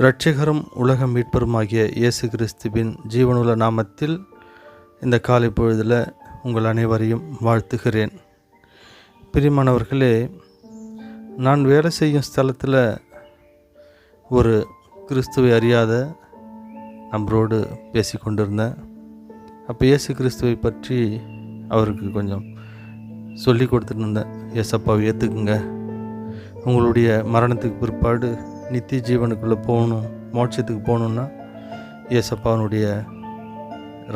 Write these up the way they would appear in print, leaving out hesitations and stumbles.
இரட்சகரும் உலக மீட்பருமாகிய இயேசு கிறிஸ்துவின் ஜீவனுள்ள நாமத்தில் இந்த காலை பொழுதில் உங்கள் அனைவரையும் வாழ்த்துகிறேன். பிரியமானவர்களே, நான் வேலை செய்யும் ஸ்தலத்தில் ஒரு கிறிஸ்துவை அறியாத நபரோடு பேசி கொண்டிருந்தேன். அப்போ இயேசு கிறிஸ்துவை பற்றி அவருக்கு கொஞ்சம் சொல்லி கொடுத்துட்டு இருந்தேன். ஏசப்பாவை ஏற்றுக்குங்க, உங்களுடைய மரணத்துக்கு பிற்பாடு நித்திய ஜீவனுக்குள்ளே போகணும், மோட்சத்துக்கு போகணுன்னா ஏசப்பாவனுடைய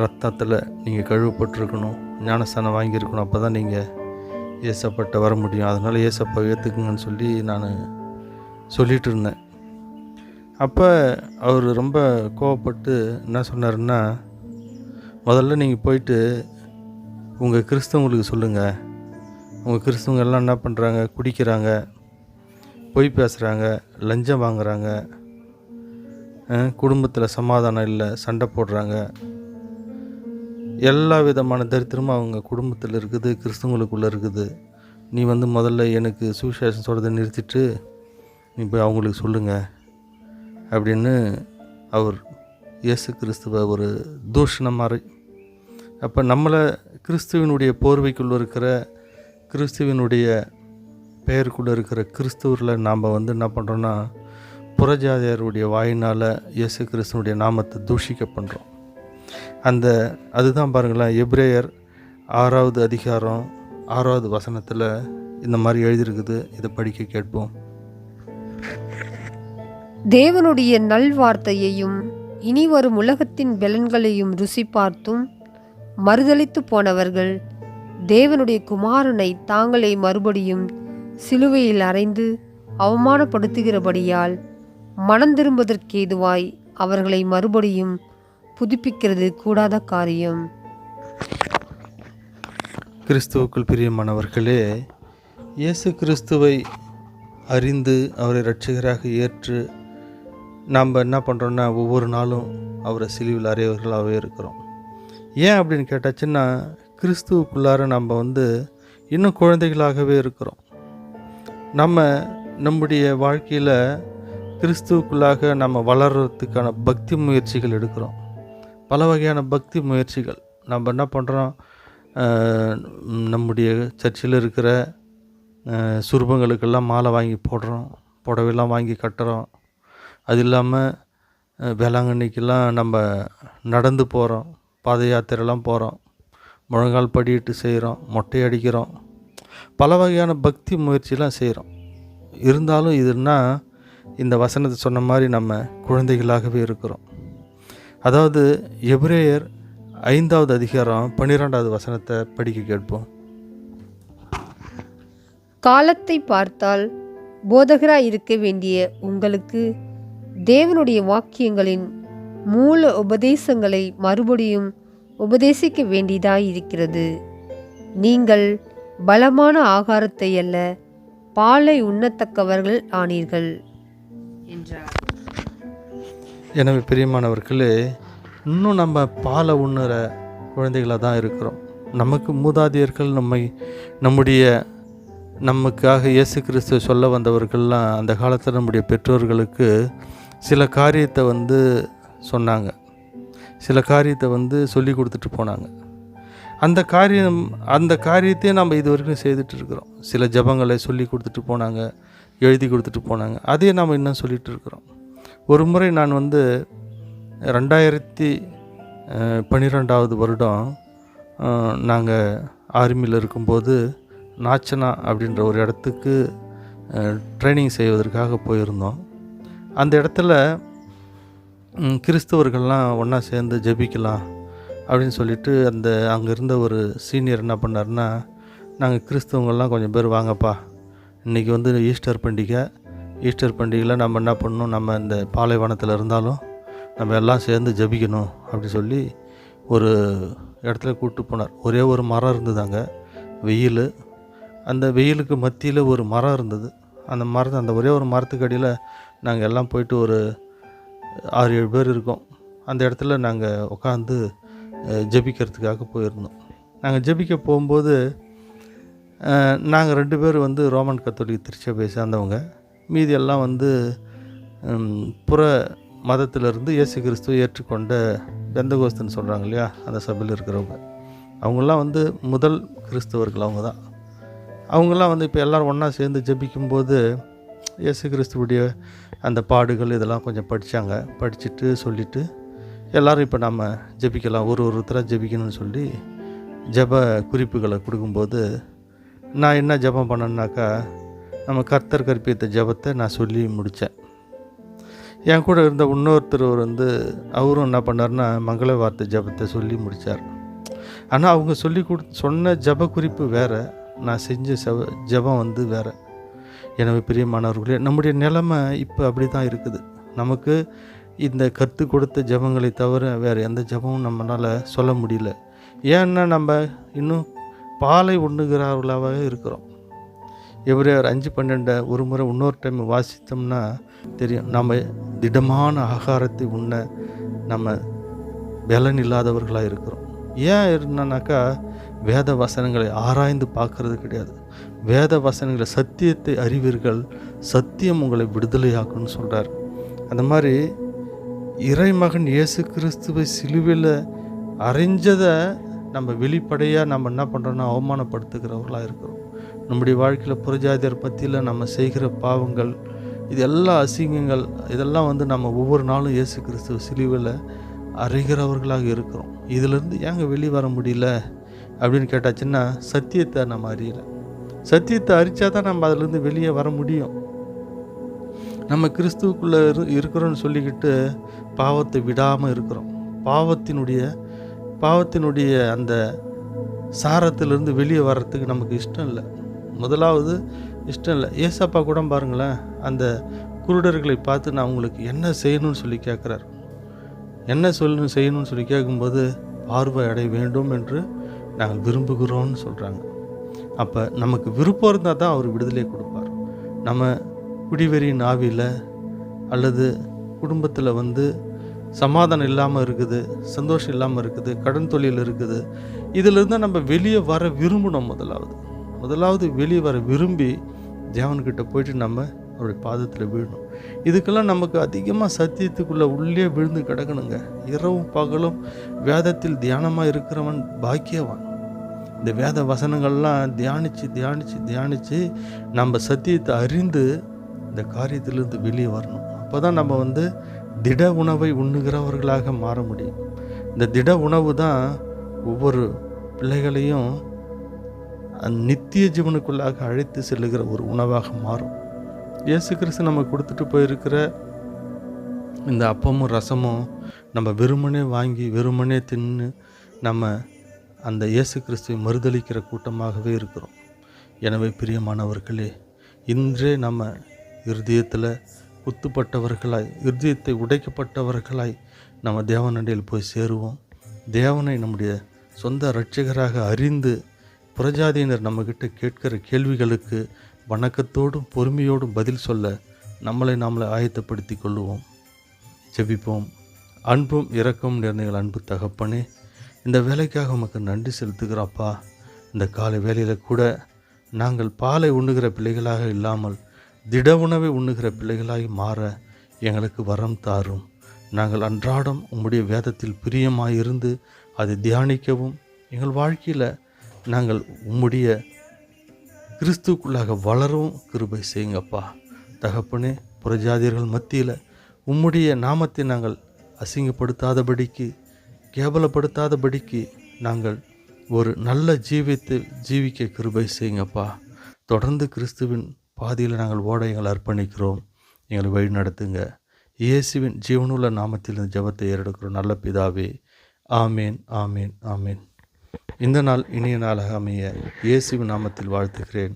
ரத்தத்தில் நீங்கள் கழுவப்பட்டிருக்கணும், ஞானஸ்தானம் வாங்கியிருக்கணும். அப்போ தான் நீங்கள் ஏசப்பாட்ட வர முடியும். அதனால் ஏசப்பா ஏற்றுக்குங்கன்னு சொல்லி நான் சொல்லிகிட்டு இருந்தேன். அப்போ அவர் ரொம்ப கோவப்பட்டு என்ன சொன்னார்னா, முதல்ல நீங்கள் போயிட்டு உங்கள் கிறிஸ்தவங்களுக்கு சொல்லுங்கள். உங்கள் கிறிஸ்தவங்க எல்லாம் என்ன பண்ணுறாங்க? குடிக்கிறாங்க, பொய் பேசுகிறாங்க, லஞ்சம் வாங்குகிறாங்க, குடும்பத்தில் சமாதானம் இல்லை, சண்டை போடுறாங்க, எல்லா விதமான தரித்திரமும் அவங்க குடும்பத்தில் இருக்குது, கிறிஸ்தவங்களுக்குள்ளே இருக்குது. நீ முதல்ல எனக்கு சுவிசேஷம் சொல்கிறத நிறுத்திட்டு நீ போய் அவங்களுக்கு சொல்லுங்கள் அப்படின்னு அவர் இயேசு கிறிஸ்துவ ஒரு தூஷணம் மாறி. அப்போ நம்மளை கிறிஸ்துவனுடைய போர்வைக்குள்ளே இருக்கிற, கிறிஸ்துவனுடைய பெயருக்குள்ளே இருக்கிற கிறிஸ்துவரில் நாம் என்ன பண்ணுறோன்னா, புறஜாதியருடைய வாயினால் இயேசு கிறிஸ்துவனுடைய நாமத்தை தூஷிக்க பண்ணுறோம். அதுதான் பாருங்களேன், எபிரேயர் 6வது அதிகாரம் 6வது வசனத்தில் இந்த மாதிரி எழுதியிருக்குது. இதை படிக்க கேட்போம். தேவனுடைய நல்வார்த்தையையும் இனி வரும் உலகத்தின் பலன்களையும் ருசி பார்த்தும் மறுதலித்து போனவர்கள் தேவனுடைய குமாரனை தாங்களே மறுபடியும் சிலுவையில் அறைந்து அவமானப்படுத்துகிறபடியால் மனம் திரும்புவதற்கேதுவாய் அவர்களை மறுபடியும் புதுப்பிக்கிறது கூடாத காரியம். கிறிஸ்துவுக்குள் பிரியமானவர்களே, இயேசு கிறிஸ்துவை அறிந்து அவரை இரட்சகராக ஏற்று நாம் என்ன பண்ணுறோன்னா, ஒவ்வொரு நாளும் அவரை சிலுவையில் அறையவர்களாகவே இருக்கிறோம். ஏன் அப்படின்னு கேட்டாச்சுன்னா, கிறிஸ்துவுக்குள்ளார நம்ம இன்னும் குழந்தைகளாகவே இருக்கிறோம். நம்முடைய வாழ்க்கையில் கிறிஸ்துவுக்குள்ளாக நம்ம வளர்கிறதுக்கான பக்தி முயற்சிகள் எடுக்கிறோம். பல வகையான பக்தி முயற்சிகள் நம்ம என்ன பண்ணுறோம், நம்முடைய சர்ச்சில் இருக்கிற சுரூபங்களுக்கெல்லாம் மாலை வாங்கி போடுறோம், புடவைலாம் வாங்கி கட்டுறோம். அது இல்லாமல் வேளாங்கண்ணிக்கெல்லாம் நம்ம நடந்து போகிறோம், பாத யாத்திரைலாம் போகிறோம், முழங்கால் படியிட்டு செய்கிறோம், மொட்டை அடிக்கிறோம், பல வகையான பக்தி முயற்சிலாம் செய்கிறோம். இருந்தாலும் இதுன்னா இந்த வசனத்தை சொன்ன மாதிரி நம்ம குழந்தைகளாகவே இருக்கிறோம். அதாவது எபிரேயர் 5வது அதிகாரம் 12வது வசனத்தை படிக்க கேட்போம். காலத்தை பார்த்தால் போதகராய் இருக்க வேண்டிய உங்களுக்கு தேவனுடைய வாக்கியங்களின் மூல உபதேசங்களை மறுபடியும் உபதேசிக்க வேண்டியதாய் இருக்கிறது. நீங்கள் பலமான ஆகாரத்தை அல்ல, பாலை உண்ணத்தக்கவர்கள் ஆனீர்கள் என்றார். எனவே பிரியமானவர்களே, இன்னும் நம்ம பாலை உண்ணுற குழந்தைகளாக தான் இருக்கிறோம். நமக்கு மூதாதையர்கள் நமக்காக இயேசு கிறிஸ்துவ சொல்ல வந்தவர்கள்லாம் அந்த காலத்தில் நம்முடைய பெற்றோர்களுக்கு சில காரியத்தை சொன்னாங்க, சில காரியத்தை சொல்லி கொடுத்துட்டு போனாங்க. அந்த காரியத்தையும் நம்ம இது வரைக்கும் செய்துட்டு இருக்கிறோம். சில ஜபங்களை சொல்லி கொடுத்துட்டு போனாங்க, எழுதி கொடுத்துட்டு போனாங்க, அதையே நாம் இன்னும் சொல்லிகிட்டு இருக்கிறோம். ஒரு முறை நான் 2012வது வருடம் நாங்கள் ஆர்மியில் இருக்கும்போது நாச்சனா அப்படின்ற ஒரு இடத்துக்கு ட்ரைனிங் செய்வதற்காக போயிருந்தோம். அந்த இடத்துல கிறிஸ்தவர்கள்லாம் ஒன்றா சேர்ந்து ஜெபிக்கலாம் அப்படின்னு சொல்லிட்டு அங்கே இருந்த ஒரு சீனியர் என்ன பண்ணார்னா, நாங்கள் கிறிஸ்தவங்கள்லாம் கொஞ்சம் பேர் வாங்கப்பா, இன்றைக்கி ஈஸ்டர் பண்டிகையில் நம்ம என்ன பண்ணணும், நம்ம இந்த பாலைவனத்தில் இருந்தாலும் நம்ம எல்லாம் சேர்ந்து ஜெபிக்கணும் அப்படி சொல்லி ஒரு இடத்துல கூப்பிட்டு போனார். ஒரே ஒரு மரம் இருந்தது அங்கே, வெயில். அந்த வெயிலுக்கு மத்தியில் ஒரு மரம் இருந்தது. அந்த ஒரே ஒரு மரத்துக்கு அடியில் நாங்கள் எல்லாம் போயிட்டு ஒரு 6-7 பேர் இருக்கோம். அந்த இடத்துல நாங்கள் உட்காந்து ஜெபிக்கிறதுக்காக போயிருந்தோம். நாங்கள் ஜெபிக்க போகும்போது நாங்கள் 2 பேர் ரோமன் கத்தோலிக்க திருச்சபையை சேர்ந்தவங்க, மீதி எல்லாம் புற மதத்திலிருந்து இயேசு கிறிஸ்துவை ஏற்றுக்கொண்ட பெந்தகோஸ்துன்னு சொல்கிறாங்க இல்லையா, அந்த சபையில் இருக்கிறவங்க, அவங்களாம் வந்து முதல் கிறிஸ்தவர்கள் அவங்க தான். அவங்களாம் வந்து இப்போ எல்லோரும் ஒன்றா சேர்ந்து ஜெபிக்கும்போது இயேசு கிறிஸ்துவுடைய அந்த பாடுகள் இதெல்லாம் கொஞ்சம் படித்தாங்க. படிச்சுட்டு சொல்லிவிட்டு எல்லோரும் இப்போ நம்ம ஜெபிக்கலாம், ஒருத்தராக ஜெபிக்கணும்னு சொல்லி ஜெப குறிப்புகளை கொடுக்கும்போது நான் என்ன ஜெபம் பண்ணேன்னாக்கா, நம்ம கர்த்தர் கற்பித்த ஜெபத்தை நான் சொல்லி முடித்தேன். என் கூட இருந்த இன்னொருத்தர் வந்து அவரும் என்ன பண்ணார்னா மங்கள வார்த்தை ஜெபத்தை சொல்லி முடித்தார். ஆனால் அவங்க சொன்ன ஜெப குறிப்பு வேறு, நான் செஞ்ச ஜெபம் வந்து வேறு. எனவே பிரியமானவர்களே, நம்முடைய நிலைமை இப்போ அப்படி தான் இருக்குது. நமக்கு இந்த கற்றுக் கொடுத்த ஜெபங்களை தவிர வேறு எந்த ஜெபமும் நம்மளால் சொல்ல முடியல. ஏன்னா நம்ம இன்னும் பாலை உண்ணுகிறவர்களாக இருக்கிறோம். எபிரேயர் 5:12 ஒரு முறை இன்னொரு டைம் வாசித்தோம்னா தெரியும், நம்ம திடமான ஆகாரத்தை உண்ண நம்ம பலன் இல்லாதவர்களாக இருக்கிறோம். ஏன் என்னன்னாக்கா, வேத வசனங்களை ஆராய்ந்து பார்க்கறது கிடையாது. வேத வசனங்களை சத்தியத்தை அறிவீர்கள், சத்தியம் உங்களை விடுதலையாக்குன்னு சொல்கிறார். அந்த மாதிரி இறைமகன் இயேசு கிறிஸ்துவை சிலுவையில் அறைஞ்சதை நம்ம வெளிப்படையாக நம்ம என்ன பண்ணுறோன்னா அவமானப்படுத்துகிறவர்களாக இருக்கிறோம். நம்முடைய வாழ்க்கையில் புறஜாதியர் பற்றியில் நம்ம செய்கிற பாவங்கள், இது எல்லா அசிங்கங்கள், இதெல்லாம் வந்து நம்ம ஒவ்வொரு நாளும் இயேசு கிறிஸ்துவ சிலுவையில் அறைகிறவர்களாக இருக்கிறோம். இதிலேருந்து ஏங்க வெளியே வர முடியல அப்படின்னு கேட்டாச்சுன்னா, சத்தியத்தை நம்ம அறியலை. சத்தியத்தை அறிச்சா தான் நம்ம அதிலேருந்து வெளியே வர முடியும். நம்ம கிறிஸ்துவுக்குள்ளே இருக்கிறோன்னு சொல்லிக்கிட்டு பாவத்தை விடாமல் இருக்கிறோம். பாவத்தினுடைய அந்த சாரத்திலிருந்து வெளியே வர்றதுக்கு நமக்கு இஷ்டம் இல்லை. முதலாவது இஷ்டம் இல்லை. ஏசப்பா கூட பாருங்களேன், அந்த குருடர்களை பார்த்து நான் உங்களுக்கு என்ன செய்யணும்னு சொல்லி கேட்குறாரு. என்ன செய்யணும்னு சொல்லி கேட்கும்போது, பார்வை அடைய வேண்டும் என்று நாங்கள் விரும்புகிறோன்னு சொல்கிறாங்க. அப்போ நமக்கு விருப்பம் இருந்தால் தான் அவர் விடுதலை கொடுப்பார். நம்ம குடிவெறியின் ஆவியில் அல்லது குடும்பத்தில் வந்து சமாதானம் இல்லாமல் இருக்குது, சந்தோஷம் இல்லாமல் இருக்குது, கடன் தொழில் இருக்குது, இதிலிருந்து நம்ம வெளியே வர விரும்பணும். முதலாவது வெளியே வர விரும்பி தேவன்கிட்ட போயிட்டு நம்ம அவருடைய பாதத்தில் விழணும். இதுக்கெல்லாம் நமக்கு அதிகமாக சத்தியத்துக்குள்ளே உள்ளே விழுந்து கிடக்கணுங்க. இரவும் பகலும் வேதத்தில் தியானமாக இருக்கிறவன் பாக்கியவான். இந்த வேத வசனங்கள்லாம் தியானித்து நம்ம சத்தியத்தை அறிந்து இந்த காரியத்திலிருந்து வெளியே வரணும். அப்போ தான் நம்ம வந்து திட உணவை உண்ணுகிறவர்களாக மாற முடியும். இந்த திட உணவு தான் ஒவ்வொரு பிள்ளைகளையும் நித்திய ஜீவனுக்குள்ளாக அழைத்து செல்லுகிற ஒரு உணவாக மாறும். இயேசு கிறிஸ்து நம்ம கொடுத்துட்டு போயிருக்கிற இந்த அப்பமும் ரசமும் நம்ம வெறுமனே வாங்கி வெறுமனே தின்னு நம்ம அந்த இயேசு கிறிஸ்துவை மறுதலிக்கிற கூட்டமாகவே இருக்கிறோம். எனவே பிரியமானவர்களே, இன்றே நம்ம இருதயத்தில் குத்துப்பட்டவர்களாய், இருதயத்தை உடைக்கப்பட்டவர்களாய் நம்ம தேவனண்டையில் போய் சேருவோம். தேவனை நம்முடைய சொந்த இரட்சகராக அறிந்து புறஜாதியினர் நம்மக்கிட்ட கேட்கிற கேள்விகளுக்கு வணக்கத்தோடும் பொறுமையோடும் பதில் சொல்ல நாமளை ஆயத்தப்படுத்தி கொள்ளுவோம். ஜெபிப்போம். அன்பும் இரக்கமும் நிறைந்த அன்பு தகப்பனே, இந்த வேலைக்காக உமக்கு நன்றி செலுத்துகிறப்பா. இந்த காலை வேலையில் கூட நாங்கள் பாலை உண்ணுகிற பிள்ளைகளாக இல்லாமல் திட உணவை உண்ணுகிற பிள்ளைகளாய் மாற எங்களுக்கு வரம் தாரும். நாங்கள் அன்றாடம் உம்முடைய வேதத்தில் பிரியமாயிருந்து அதை தியானிக்கவும், எங்கள் வாழ்க்கையில் நாங்கள் உம்முடைய கிறிஸ்துக்குள்ளாக வளரவும் கிருபை செய்யுங்கப்பா. தகப்பனே, புறஜாதியர்கள் மத்தியில் உம்முடைய நாமத்தை நாங்கள் அசிங்கப்படுத்தாதபடிக்கு, கேவலப்படுத்தாதபடிக்கு நாங்கள் ஒரு நல்ல ஜீவிக்க கிருபை செய்யுங்கப்பா. தொடர்ந்து கிறிஸ்துவின் பாதியில் நாங்கள் ஓட எங்களை அர்ப்பணிக்கிறோம். எங்களை வழி நடத்துங்க. இயேசுவின் ஜீவனுள்ள நாமத்தில் இந்த ஜெபத்தை ஏறெடுக்கிறோம் நல்ல பிதாவே. ஆமேன், ஆமேன், ஆமேன். இந்த நாள் இனிய நாளாக அமைய இயேசுவின் நாமத்தில் வாழ்த்துகிறேன்.